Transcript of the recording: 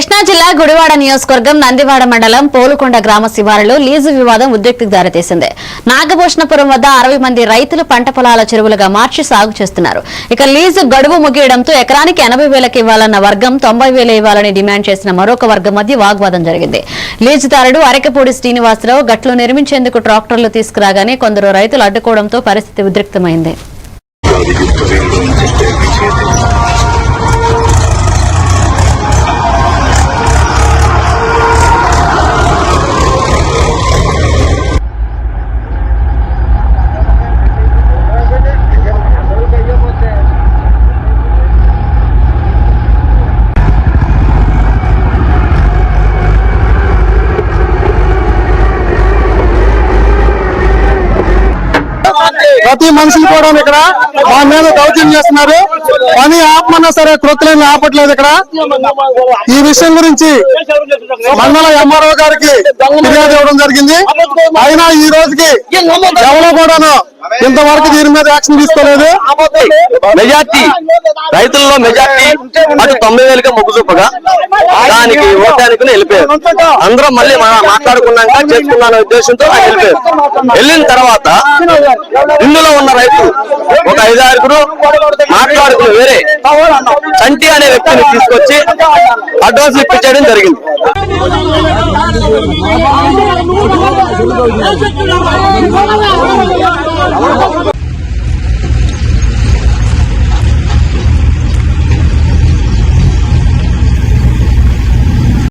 కృష్ణా జిల్లా గుడివాడ నియోజకవర్గం నందివాడ మండలం పోలుకొండ గ్రామ శివారులో లీజు వివాదం ఉద్రిక్తతకు దారితీసింది. నాగభూషణపురం వద్ద 60 మంది రైతులు పంట పొలాల చెరువులుగా మార్చి సాగు చేస్తున్నారు. ఇక లీజు గడువు ముగియడంతో ఎకరానికి 80,000కి ఇవ్వాలన్న వర్గం 90,000 ఇవ్వాలని డిమాండ్ చేసిన మరొక వర్గం మధ్య వాగ్వాదం జరిగింది. లీజుదారుడు అరకపూడి శ్రీనివాసరావు గట్లు నిర్మించేందుకు ట్రాక్టర్లు తీసుకురాగానే కొందరు రైతులు అడ్డుకోవడంతో పరిస్థితి ఉద్రిక్తమైంది. ప్రతి మనిషిని కూడా ఇక్కడ మా మీద దౌర్జన్యం చేస్తున్నారు. పని ఆపమన్నా సరే కృతులను ఆపట్లేదు. ఇక్కడ ఈ విషయం గురించి మండల ఎంఆర్ఓ గారికి ఫిర్యాదు ఇవ్వడం జరిగింది. అయినా ఈ రోజుకి ఎవరో కూడాను ఇంతవరకు దీని మీద యాక్షన్ తీసుకోలేదు. మెజార్టీ రైతుల్లో మెజార్టీ అది 90,000గా మొగ్గు చూపగా దానికి ఓటానికి వెళ్ళిపోయారు. అందరం మళ్ళీ మాట్లాడుకున్నాక చేసుకున్న ఉద్దేశంతో వెళ్ళిపోయారు. వెళ్ళిన తర్వాత ఇందులో ఉన్న రైతులు ఒక 5-6 మాట్లాడుకుని వేరే చంటి అనే వ్యక్తిని తీసుకొచ్చి అడ్వాన్స్ ఇప్పించడం జరిగింది.